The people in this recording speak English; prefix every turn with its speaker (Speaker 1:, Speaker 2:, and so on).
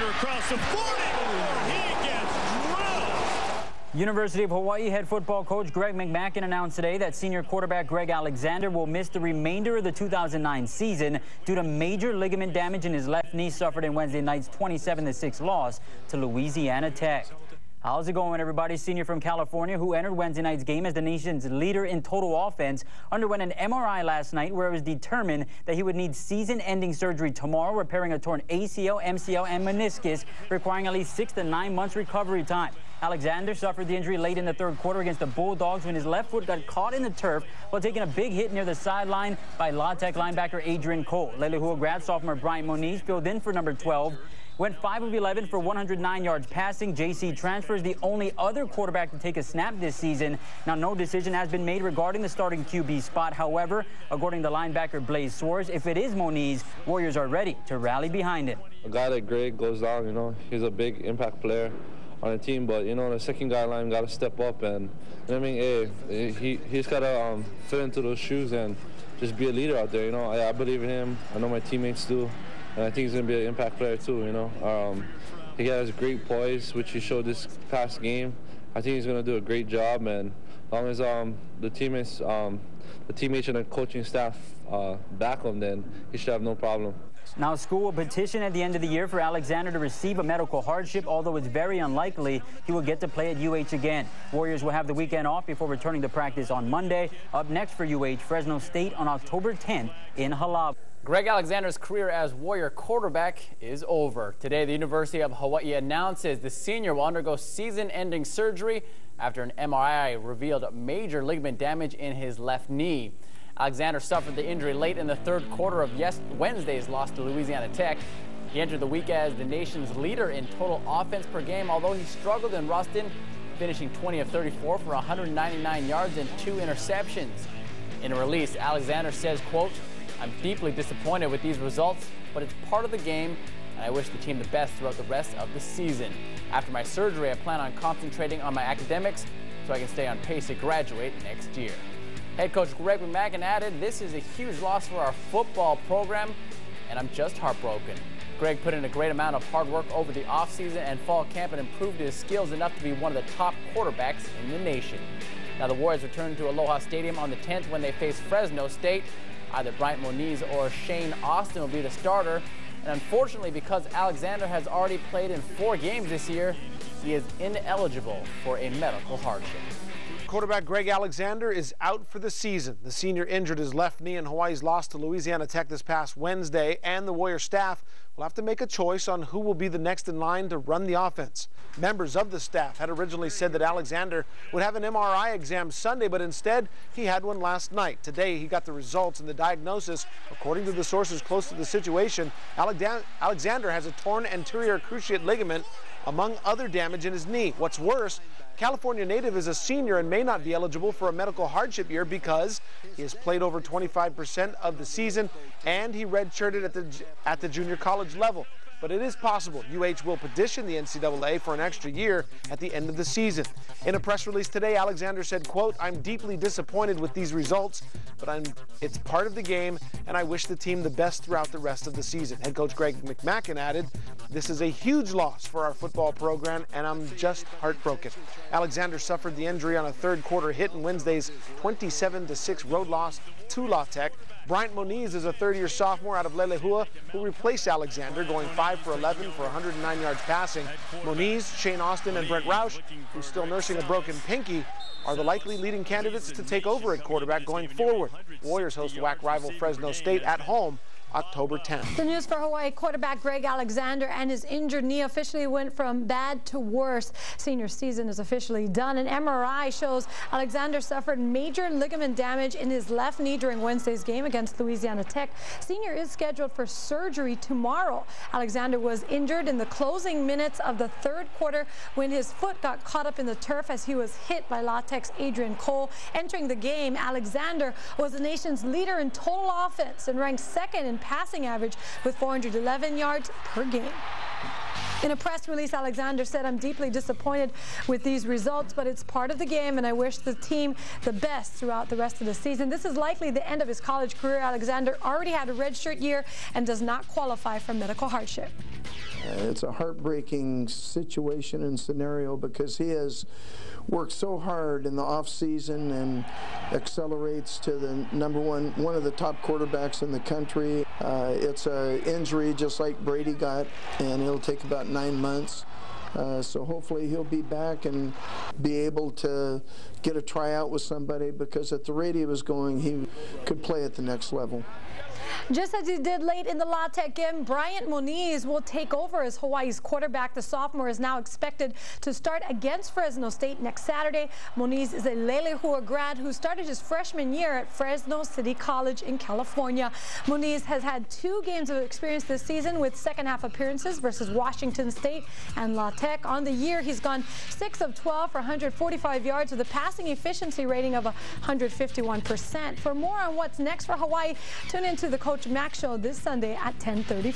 Speaker 1: Alexander across the 40. He gets drilled.
Speaker 2: University of Hawaii head football coach Greg McMackin announced today that senior quarterback Greg Alexander will miss the remainder of the 2009 season due to major ligament damage in his left knee suffered in Wednesday night's 27-6 loss to Louisiana Tech. How's it going, everybody? Senior from California, who entered Wednesday night's game as the nation's leader in total offense, underwent an MRI last night where it was determined that he would need season-ending surgery tomorrow, repairing a torn ACL, MCL, and meniscus, requiring at least 6 to 9 months recovery time. Alexander suffered the injury late in the third quarter against the Bulldogs when his left foot got caught in the turf while taking a big hit near the sideline by La Tech linebacker Adrian Cole. Leilehua grad sophomore Bryant Moniz filled in for number 12. Went 5 of 11 for 109 yards passing. JC transfers the only other quarterback to take a snap this season. Now, no decision has been made regarding the starting QB spot. However, according to linebacker Blaze Suarez, if it is Moniz, Warriors are ready to rally behind him.
Speaker 3: A guy like Greg goes down, you know, he's a big impact player on the team, but, you know, the second guy line got to step up and, you know what I mean, he's got to fit into those shoes and just be a leader out there, you know. I believe in him. I know my teammates do. And I think he's going to be an impact player too, you know. He has great poise, which he showed this past game. I think he's going to do a great job, and as long as the teammates and the coaching staff back him, then he should have no problem.
Speaker 2: Now, school will petition at the end of the year for Alexander to receive a medical hardship, although it's very unlikely he will get to play at UH again. Warriors will have the weekend off before returning to practice on Monday. Up next for UH, Fresno State on October 10th in Halawa.
Speaker 4: Greg Alexander's career as Warrior quarterback is over. Today, the University of Hawaii announces the senior will undergo season-ending surgery after an MRI revealed major ligament damage in his left knee. Alexander suffered the injury late in the third quarter of Wednesday's loss to Louisiana Tech. He entered the week as the nation's leader in total offense per game, although he struggled in Ruston, finishing 20 of 34 for 199 yards and 2 interceptions. In a release, Alexander says, quote, "I'm deeply disappointed with these results, but it's part of the game, and I wish the team the best throughout the rest of the season. After my surgery, I plan on concentrating on my academics so I can stay on pace to graduate next year." Head coach Greg McMackin added, "This is a huge loss for our football program, and I'm just heartbroken." Greg put in a great amount of hard work over the offseason and fall camp and improved his skills enough to be one of the top quarterbacks in the nation. Now, the Warriors return to Aloha Stadium on the 10th when they face Fresno State. Either Bryant Moniz or Shane Austin will be the starter. And unfortunately, because Alexander has already played in 4 games this year, he is ineligible for a medical hardship.
Speaker 5: Quarterback Greg Alexander is out for the season. The senior injured his left knee in Hawaii's loss to Louisiana Tech this past Wednesday, and the Warrior staff will have to make a choice on who will be the next in line to run the offense. Members of the staff had originally said that Alexander would have an MRI exam Sunday, but instead he had one last night. Today he got the results, and the diagnosis, according to the sources close to the situation, Alexander has a torn anterior cruciate ligament, among other damage in his knee. What's worse, California native is a senior and may not be eligible for a medical hardship year because he has played over 25% of the season and he redshirted at the junior college level. But it is possible UH will petition the NCAA for an extra year at the end of the season. In a press release today, Alexander said, quote, "I'm deeply disappointed with these results, but it's part of the game, and I wish the team the best throughout the rest of the season." Head coach Greg McMackin added, "This is a huge loss for our football program, and I'm just heartbroken." Alexander suffered the injury on a third quarter hit in Wednesday's 27-6 road loss to La Tech. Bryant Moniz is a third-year sophomore out of Leilehua who replaced Alexander, going 5 for 11 for 109 yards passing. Moniz, Shane Austin, and Brent Roush, who's still nursing a broken pinky, are the likely leading candidates to take over at quarterback going forward. Warriors host WAC rival Fresno State at home October 10th.
Speaker 6: The news for Hawaii quarterback Greg Alexander and his injured knee officially went from bad to worse. Senior season is officially done. An MRI shows Alexander suffered major ligament damage in his left knee during Wednesday's game against Louisiana Tech. Senior is scheduled for surgery tomorrow. Alexander was injured in the closing minutes of the third quarter when his foot got caught up in the turf as he was hit by La Tech's Adrian Cole. Entering the game, Alexander was the nation's leader in total offense and ranked second in passing average with 411 yards per game. In a press release, Alexander said, "I'm deeply disappointed with these results, but it's part of the game, and I wish the team the best throughout the rest of the season." This is likely the end of his college career. Alexander already had a redshirt year and does not qualify for medical hardship.
Speaker 7: It's a heartbreaking situation and scenario because he has worked so hard in the off season and accelerates to the one of the top quarterbacks in the country. It's an injury just like Brady got, and it'll take about 9 months. So hopefully he'll be back and be able to get a tryout with somebody, because at the rate he was going, he could play at the next level.
Speaker 6: Just as he did late in the La Tech game, Bryant Moniz will take over as Hawaii's quarterback. The sophomore is now expected to start against Fresno State next Saturday. Moniz is a Lelehua grad who started his freshman year at Fresno City College in California. Moniz has had 2 games of experience this season with second-half appearances versus Washington State and La Tech. On the year, he's gone 6 of 12 for 145 yards with a passing efficiency rating of 151%. For more on what's next for Hawaii, tune into the Coach Mac Show this Sunday at 10:30.